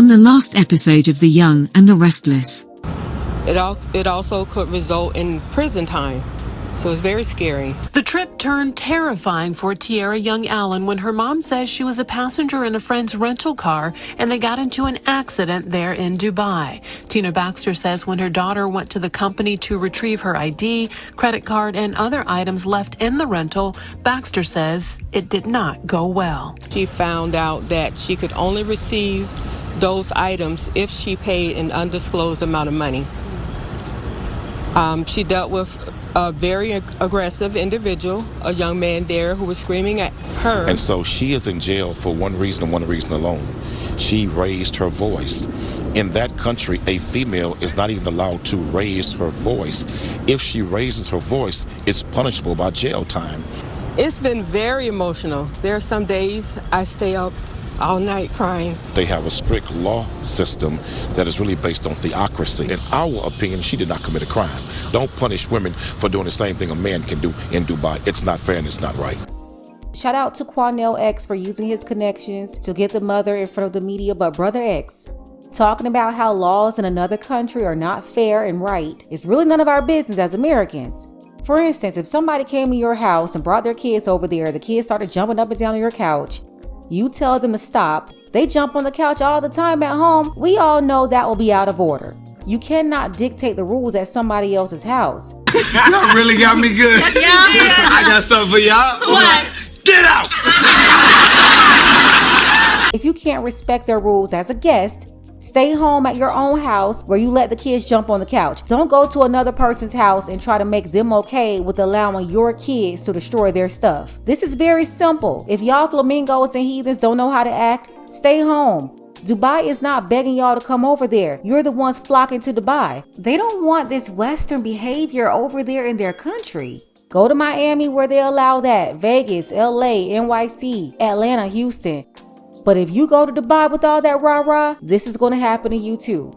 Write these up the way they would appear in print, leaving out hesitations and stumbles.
on the last episode of The Young and the Restless. It also could result in prison time. So it's very scary. The trip turned terrifying for Tiara Young Allen when her mom says she was a passenger in a friend's rental car and they got into an accident there in Dubai. Tina Baxter says when her daughter went to the company to retrieve her ID, credit card, and other items left in the rental, Baxter says it did not go well. She found out that she could only receive those items if she paid an undisclosed amount of money. She dealt with a very aggressive individual, a young man there who was screaming at her. And so she is in jail for one reason and one reason alone. She raised her voice. In that country, a female is not even allowed to raise her voice. If she raises her voice, it's punishable by jail time. It's been very emotional. There are some days I stay up all night crying. They have a strict law system that is really based on theocracy. In our opinion, she did not commit a crime. Don't punish women for doing the same thing a man can do in Dubai. It's not fair and it's not right. Shout out to Quanell X for using his connections to get the mother in front of the media, but Brother X, talking about how laws in another country are not fair and right is really none of our business as Americans. For instance, if somebody came to your house and brought their kids over there, the kids started jumping up and down on your couch, you tell them to stop. They jump on the couch all the time at home. We all know that will be out of order. You cannot dictate the rules at somebody else's house. Y'all really got me good. I got something for y'all. What? Get out! If you can't respect their rules as a guest, stay home at your own house where you let the kids jump on the couch. Don't go to another person's house and try to make them okay with allowing your kids to destroy their stuff. This is very simple. If y'all flamingos and heathens don't know how to act, stay home. Dubai is not begging y'all to come over there. You're the ones flocking to Dubai. They don't want this Western behavior over there in their country. Go to Miami where they allow that. Vegas, LA, NYC, Atlanta, Houston. But if you go to Dubai with all that rah-rah, this is going to happen to you too.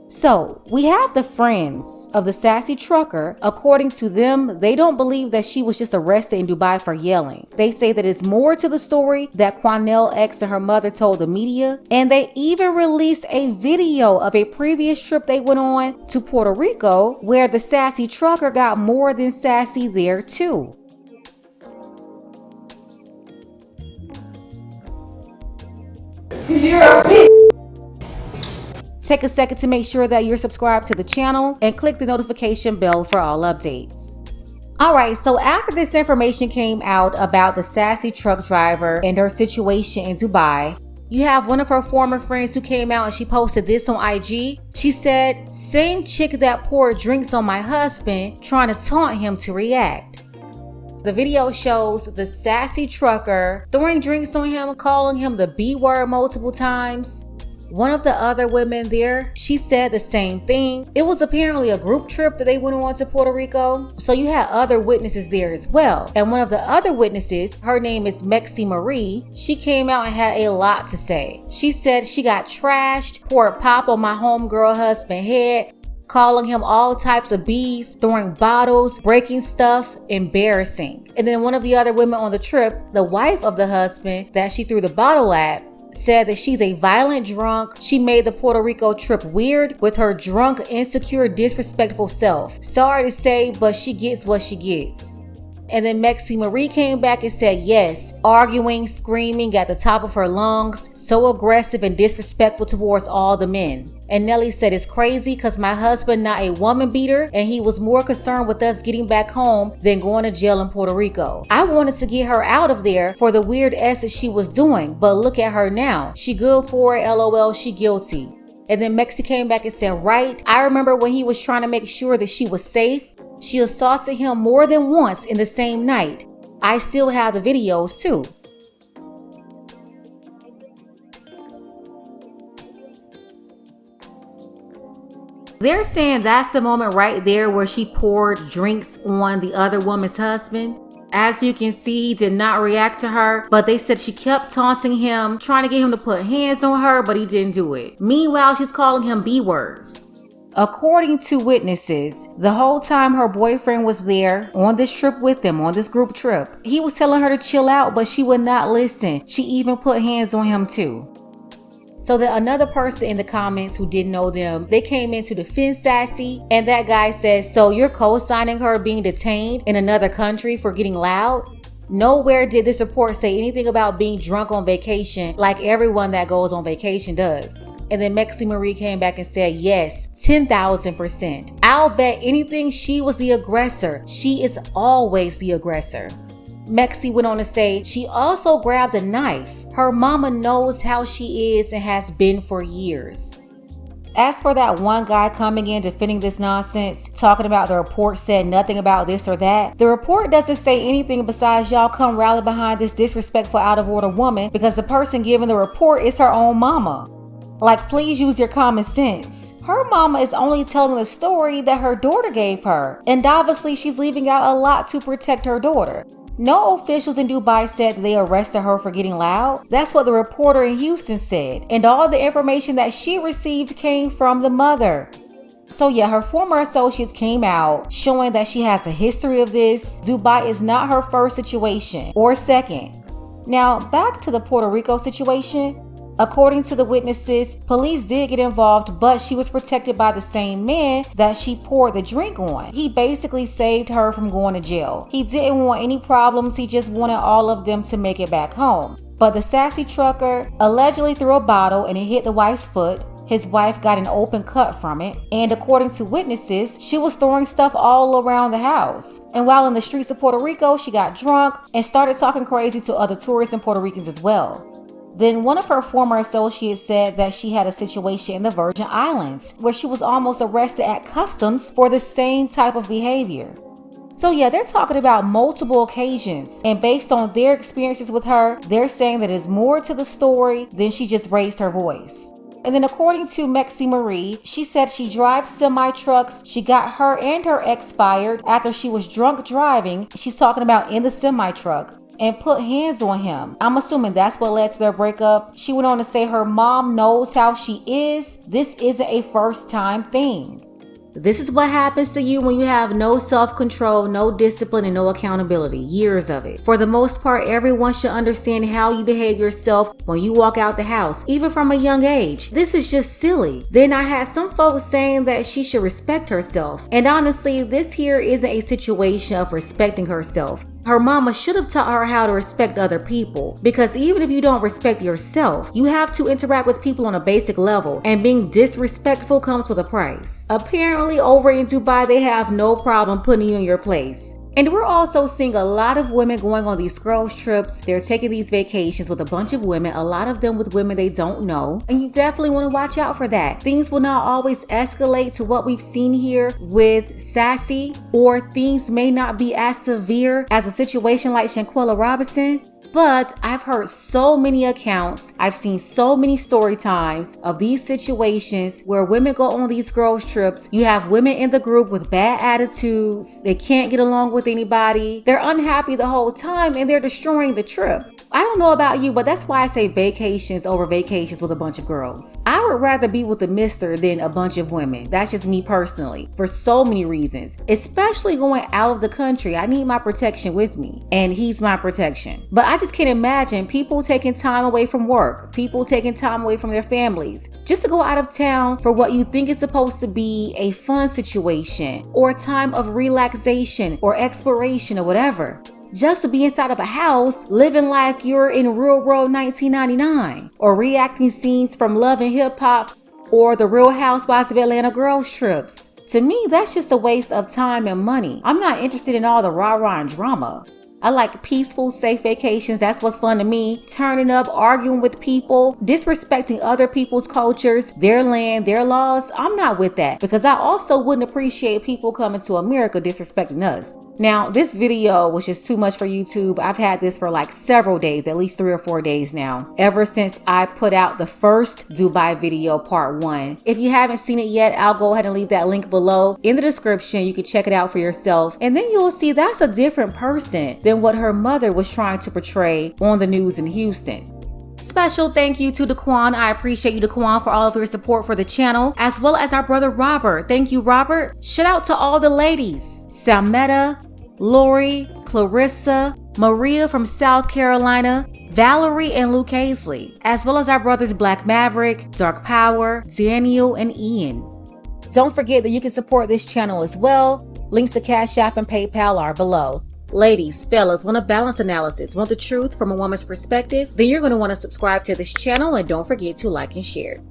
So, we have the friends of the sassy trucker. According to them, they don't believe that she was just arrested in Dubai for yelling. They say that it's more to the story that Quanell X and her mother told the media. And they even released a video of a previous trip they went on to Puerto Rico where the sassy trucker got more than sassy there too. Take a second to make sure that you're subscribed to the channel and click the notification bell for all updates. Alright, so after this information came out about the sassy truck driver and her situation in Dubai, you have one of her former friends who came out and she posted this on IG. She said, "Same chick that poured drinks on my husband, trying to taunt him to react." The video shows the sassy trucker throwing drinks on him, calling him the B word multiple times. One of the other women there, she said the same thing. It was apparently a group trip that they went on to Puerto Rico, so you had other witnesses there as well. And one of the other witnesses, her name is Mexi Marie, she came out and had a lot to say. She said she got trashed, poured pop on my homegirl husband's head, calling him all types of B's, throwing bottles, breaking stuff, embarrassing. And then one of the other women on the trip, the wife of the husband that she threw the bottle at, said that she's a violent drunk. She made the Puerto Rico trip weird with her drunk, insecure, disrespectful self. Sorry to say, but she gets what she gets. And then Mexi Marie came back and said yes, arguing, screaming at the top of her lungs, so aggressive and disrespectful towards all the men. And Nelly said it's crazy because my husband not a woman beater and he was more concerned with us getting back home than going to jail in Puerto Rico. I wanted to get her out of there for the weird S that she was doing, but look at her now. She good for it, LOL, she guilty. And then Mexi came back and said, right, I remember when he was trying to make sure that she was safe. She assaulted him more than once in the same night. I still have the videos too. They're saying that's the moment right there where she poured drinks on the other woman's husband. As you can see, he did not react to her, but they said she kept taunting him, trying to get him to put hands on her, but he didn't do it. Meanwhile, she's calling him B words. According to witnesses, the whole time her boyfriend was there on this trip with them, on this group trip, he was telling her to chill out, but she would not listen. She even put hands on him too. So then another person in the comments who didn't know them, they came in to defend Sassy, and that guy says, so you're co-signing her being detained in another country for getting loud? Nowhere did this report say anything about being drunk on vacation like everyone that goes on vacation does. And then Mexi Marie came back and said, yes, 10,000%. I'll bet anything she was the aggressor. She is always the aggressor. Mexi went on to say she also grabbed a knife. Her mama knows how she is and has been for years. As for that one guy coming in defending this nonsense, talking about the report said nothing about this or that, the report doesn't say anything besides y'all come rally behind this disrespectful out of order woman because the person giving the report is her own mama. Like, please use your common sense. Her mama is only telling the story that her daughter gave her, and obviously she's leaving out a lot to protect her daughter. No officials in Dubai said that they arrested her for getting loud. That's what the reporter in Houston said. And all the information that she received came from the mother. So yeah, her former associates came out showing that she has a history of this. Dubai is not her first situation or second. Now back to the Puerto Rico situation. According to the witnesses, police did get involved, but she was protected by the same man that she poured the drink on. He basically saved her from going to jail. He didn't want any problems, he just wanted all of them to make it back home. But the sassy trucker allegedly threw a bottle and it hit the wife's foot. His wife got an open cut from it, and according to witnesses, she was throwing stuff all around the house. And while in the streets of Puerto Rico, she got drunk and started talking crazy to other tourists and Puerto Ricans as well. Then one of her former associates said that she had a situation in the Virgin Islands where she was almost arrested at customs for the same type of behavior. So yeah, they're talking about multiple occasions, and based on their experiences with her, they're saying that there's more to the story than she just raised her voice. And then according to Mexi Marie, she said she drives semi-trucks. She got her and her ex fired after she was drunk driving. She's talking about in the semi-truck. And put hands on him. I'm assuming that's what led to their breakup. She went on to say her mom knows how she is. This isn't a first time thing. This is what happens to you when you have no self-control, no discipline, and no accountability. Years of it. For the most part, everyone should understand how you behave yourself when you walk out the house, even from a young age. This is just silly. Then I had some folks saying that she should respect herself. And honestly, this here isn't a situation of respecting herself. Her mama should have taught her how to respect other people, because even if you don't respect yourself, you have to interact with people on a basic level, and being disrespectful comes with a price. Apparently over in Dubai, they have no problem putting you in your place. And we're also seeing a lot of women going on these girls trips. They're taking these vacations with a bunch of women, a lot of them with women they don't know. And you definitely want to watch out for that. Things will not always escalate to what we've seen here with Sassy, or things may not be as severe as a situation like Shanquella Robinson. But I've heard so many accounts, I've seen so many story times of these situations where women go on these girls trips. You have women in the group with bad attitudes. They can't get along with anybody. They're unhappy the whole time and they're destroying the trip. I don't know about you, but that's why I say vacations over vacations with a bunch of girls. I would rather be with a mister than a bunch of women. That's just me personally, for so many reasons. Especially going out of the country, I need my protection with me, and he's my protection. But I just can't imagine people taking time away from work, people taking time away from their families, just to go out of town for what you think is supposed to be a fun situation, or a time of relaxation, or exploration, or whatever. Just to be inside of a house, living like you're in Real World 1999, or reacting scenes from Love and Hip Hop, or the Real Housewives of Atlanta girls trips. To me, that's just a waste of time and money. I'm not interested in all the rah-rah and drama. I like peaceful, safe vacations. That's what's fun to me. Turning up, arguing with people, disrespecting other people's cultures, their land, their laws. I'm not with that, because I also wouldn't appreciate people coming to America disrespecting us. Now, this video was just too much for YouTube. I've had this for like several days, at least 3 or 4 days now, ever since I put out the first Dubai video, part 1. If you haven't seen it yet, I'll go ahead and leave that link below in the description. You can check it out for yourself, and then you'll see that's a different person than what her mother was trying to portray on the news in Houston. Special thank you to Daquan. I appreciate you, Daquan, for all of your support for the channel, as well as our brother Robert. Thank you, Robert. Shout out to all the ladies. Salmetta, Lori, Clarissa, Maria from South Carolina, Valerie and Luke Hazley, as well as our brothers Black Maverick, Dark Power, Daniel, and Ian. Don't forget that you can support this channel as well. Links to Cash App and PayPal are below. Ladies, fellas, want a balanced analysis, want the truth from a woman's perspective? Then you're going to want to subscribe to this channel and don't forget to like and share.